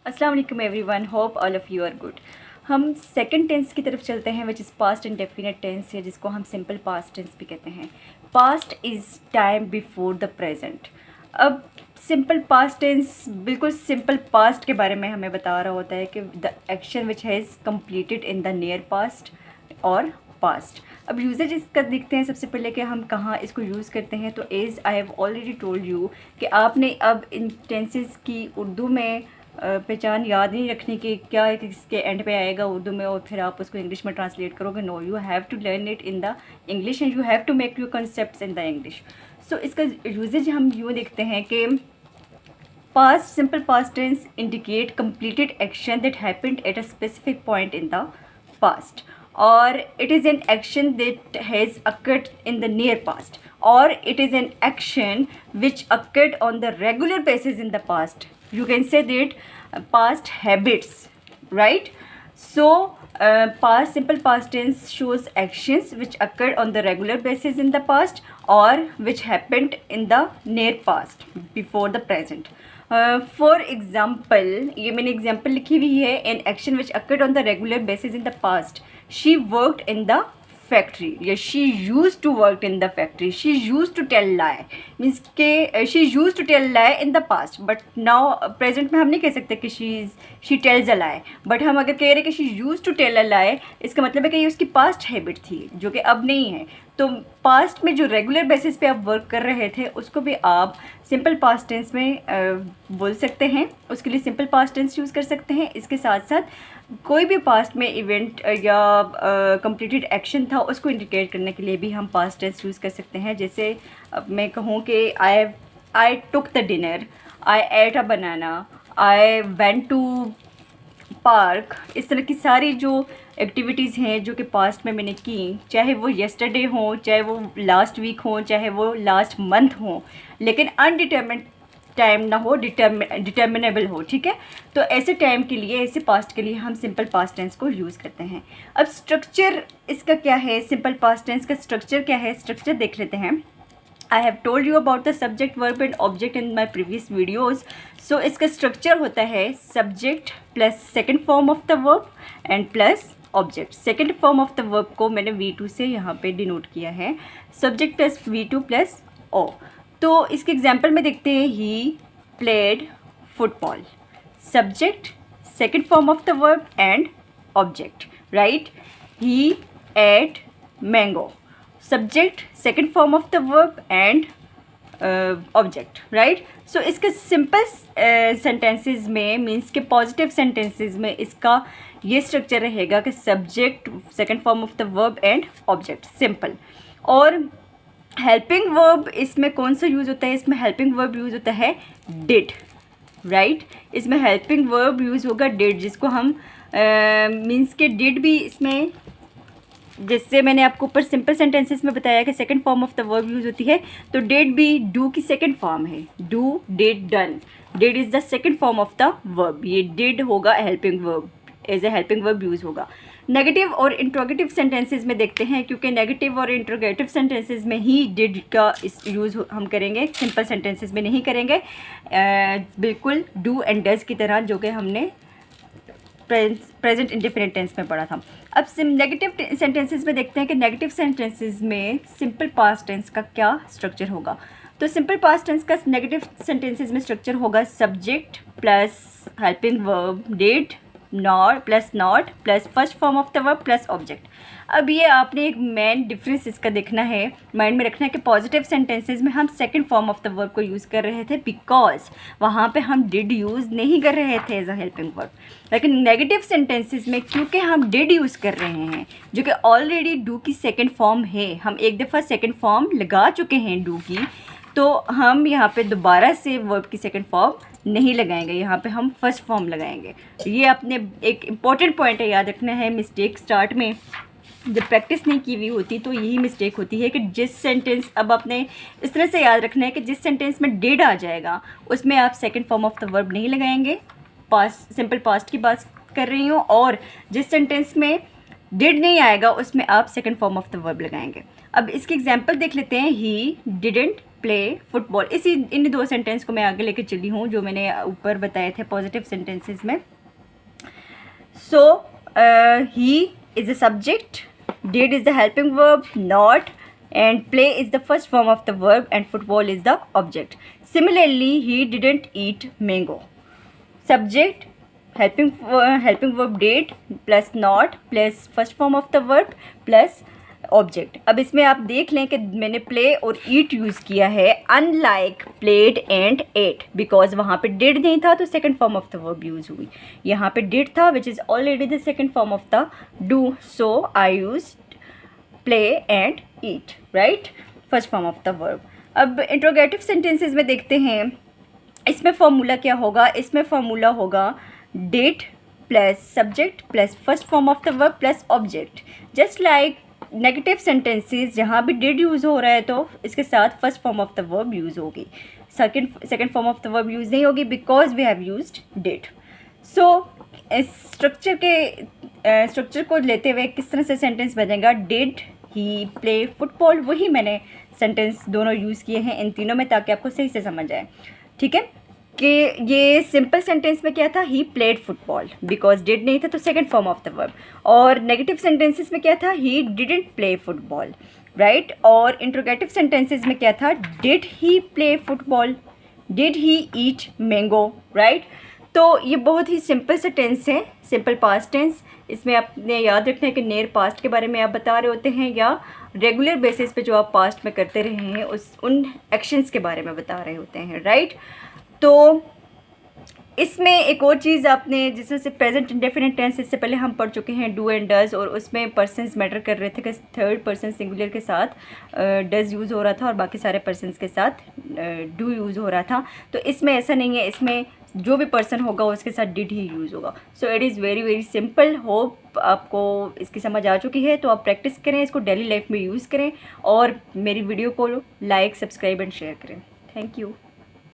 अस्सलाम वालेकुम everyone, hope all of you are good. हम सेकंड टेंस की तरफ चलते हैं which is past indefinite tense है, जिसको हम सिंपल पास्ट टेंस भी कहते हैं। Past is time before the present. अब सिंपल पास्ट टेंस बिल्कुल सिंपल पास्ट के बारे में हमें बता रहा होता है कि the action which has completed in the near past और पास्ट। अब यूजेज इसका देखते हैं सबसे पहले कि हम कहाँ इसको यूज़ करते हैं। तो as I have already told you कि आपने अब इन टेंसेस की उर्दू में पहचान याद नहीं रखने की क्या इसके एंड पे आएगा उर्दू में और फिर आप उसको इंग्लिश में ट्रांसलेट करोगे। No, you have to learn it in the English and you have to make your concepts in the English. So इसका यूजेज हम यूँ देखते हैं कि past simple past tense indicate completed action that happened at a specific point in the past, or it is an action that has occurred in the near past, or it is an action which occurred on the regular basis in the past. You can say that past habits, right? So past simple past tense shows actions which occurred on the regular basis in the past or which happened in the near past before the present. For example, ये मैंने example लिखी हुई है। An action which occurred on the regular basis in the past, she worked in the factory या she use to work in the factory. She use to tell lie means के she use to tell lie in the past, but now present में हम नहीं कह सकते कि she tells a lie. But हम अगर कह रहे हैं कि she use to tell a lie, इसका मतलब है कि ये उसकी पास्ट हैबिट थी जो कि अब नहीं है। तो पास्ट में जो रेगुलर बेसिस पे आप वर्क कर रहे थे उसको भी आप सिंपल पास्ट टेंस में बोल सकते हैं, उसके लिए सिंपल पास्ट टेंस यूज़ कर सकते हैं। इसके साथ साथ कोई भी पास्ट में इवेंट या कंप्लीटेड एक्शन था उसको इंडिकेट करने के लिए भी हम पास्ट टेंस यूज़ कर सकते हैं। जैसे अब मैं कहूँ कि I took the dinner, I ate a banana, I went to park. इस तरह की सारी जो एक्टिविटीज़ हैं जो कि पास्ट में मैंने की, चाहे वो येस्टरडे हो, चाहे वो लास्ट वीक हो, चाहे वो लास्ट मंथ हो, लेकिन अनडिटर्मिन्ड टाइम ना हो, डिटर्मिनेबल हो, ठीक है। तो ऐसे टाइम के लिए, ऐसे पास्ट के लिए हम सिंपल पास्ट टेंस को यूज़ करते हैं। अब स्ट्रक्चर इसका क्या है, सिंपल पास्ट टेंस का स्ट्रक्चर क्या है, स्ट्रक्चर देख लेते हैं। I have told you about the subject, verb and object in my previous videos. So इसका स्ट्रक्चर होता है subject plus second form of the verb and plus object. Second form of the verb को मैंने V2 से यहाँ पे denote किया है, subject plus V2 plus O. तो इसके एग्जाम्पल में देखते हैं, he played football. Subject, second form of the verb and object, right? He ate mango. Subject, second form of the verb and object, right. So इसके simple sentences में means के positive sentences में इसका ये structure रहेगा कि subject, second form of the verb and object, simple. और helping verb इसमें कौन सा यूज़ होता है, इसमें हेल्पिंग वर्ब यूज़ होता है डिड, राइट। इसमें हेल्पिंग वर्ब यूज़ होगा डिड, जिसको हम मीन्स के डिड भी इसमें, जिससे मैंने आपको ऊपर सिंपल सेंटेंसेस में बताया कि second form of the verb use होती है, तो डिड भी डू की सेकंड फॉर्म है। Do, did, done. Did is the second form of the verb, ये डिड होगा helping verb, as a helping verb use होगा। नेगेटिव और इंट्रोगेटिव सेंटेंसेस में देखते हैं, क्योंकि नेगेटिव और इंट्रोगेटिव सेंटेंसेस में ही डिड का यूज़ हम करेंगे, सिंपल सेंटेंसेस में नहीं करेंगे, बिल्कुल डू एंड डज की तरह जो कि हमने प्रेजेंट इंडेफिनिट टेंस में पढ़ा था। अब नेगेटिव सेंटेंसेस में देखते हैं कि नेगेटिव सेंटेंसेस में सिंपल पास्ट टेंस का क्या स्ट्रक्चर होगा। तो सिंपल पास्ट टेंस का नेगेटिव सेंटेंसेस में स्ट्रक्चर होगा subject plus helping verb did, not plus first form of the verb plus object. अब ये आपने एक मेन डिफरेंस इसका देखना है, माइंड में रखना है कि पॉजिटिव सेंटेंसेस में हम second form of the verb को यूज़ कर रहे थे बिकॉज वहाँ पे हम डिड यूज़ नहीं कर रहे थे एज अ हेल्पिंग वर्ब। लेकिन नेगेटिव सेंटेंसेस में क्योंकि हम डिड यूज़ कर रहे हैं जो कि ऑलरेडी डू की सेकेंड फॉर्म है, हम एक दफ़ा सेकेंड फॉर्म लगा चुके हैं डू की, तो हम यहाँ पे दोबारा से वर्ब की सेकंड फॉर्म नहीं लगाएंगे, यहाँ पे हम फर्स्ट फॉर्म लगाएंगे। ये अपने एक इम्पॉर्टेंट पॉइंट है, याद रखना है। मिस्टेक स्टार्ट में जब प्रैक्टिस नहीं की हुई होती तो यही मिस्टेक होती है कि जिस सेंटेंस, अब आपने इस तरह से याद रखना है कि जिस सेंटेंस में डिड आ जाएगा उसमें आप second form of the verb नहीं लगाएंगे, पास्ट सिंपल पास्ट की बात कर रही हूँ, और जिस सेंटेंस में डिड नहीं आएगा उसमें आप second form of the verb लगाएंगे। अब इसके एग्जाम्पल देख लेते हैं। He didn't play football. इसी इन 2 सेंटेंस को मैं आगे लेके चली हूँ जो मैंने ऊपर बताए थे पॉजिटिव सेंटेंसेस में। So he is a subject, did is the helping verb, not, and play is the first form of the verb, and football is the object. Similarly, he didn't eat mango. Subject, helping verb did plus not plus first form of the verb plus object. अब इसमें आप देख लें कि मैंने play और ईट use किया है unlike played and ate, because वहाँ पे डिड नहीं था तो second form of the verb use हुई। यहाँ पे डिड था which is already the second form of the do, so I use play and eat, right, first form of the verb. अब इंट्रोगेटिव सेंटेंसेस में देखते हैं, इसमें फॉर्मूला क्या होगा। इसमें फॉर्मूला होगा did plus subject plus first form of the verb plus object. Just like negative sentences जहाँ भी डिड यूज़ हो रहा है तो इसके साथ first form of the verb use होगी, second form of the verb use नहीं होगी because we have used did. So structure को लेते हुए किस तरह से सेंटेंस बनेगा, डिड ही प्ले फुटबॉल, वही मैंने सेंटेंस दोनों यूज़ किए हैं इन तीनों में ताकि आपको सही से समझ आए। ठीक है कि ये सिंपल सेंटेंस में क्या था, he played football, because did नहीं था तो second form of the verb. और नेगेटिव सेंटेंसेस में क्या था, he didn't play football, right. और इंट्रोगेटिव सेंटेंसेस में क्या था, did he play football, did he eat mango, right. तो ये बहुत ही सिंपल से टेंस है, सिंपल पास्ट टेंस। इसमें आपने याद रखना है कि नियर पास्ट के बारे में आप बता रहे होते हैं या रेगुलर बेसिस पे जो आप पास्ट में करते रहे हैं उन एक्शंस के बारे में बता रहे होते हैं, राइट। तो इसमें एक और चीज़ आपने जैसे प्रेजेंट इंडेफिनिट टेंस इससे पहले हम पढ़ चुके हैं डू एंड डज, और उसमें पर्सन्स मैटर कर रहे थे कि थर्ड पर्सन सिंगुलर के साथ डज यूज़ हो रहा था और बाकी सारे पर्सन्स के साथ डू यूज़ हो रहा था। तो इसमें ऐसा नहीं है, इसमें जो भी पर्सन होगा उसके साथ डिड ही यूज़ होगा। So it is very very simple. Hope आपको इसकी समझ आ चुकी है। तो आप प्रैक्टिस करें, इसको डेली लाइफ में यूज़ करें और मेरी वीडियो को लाइक, सब्सक्राइब एंड शेयर करें। Thank you.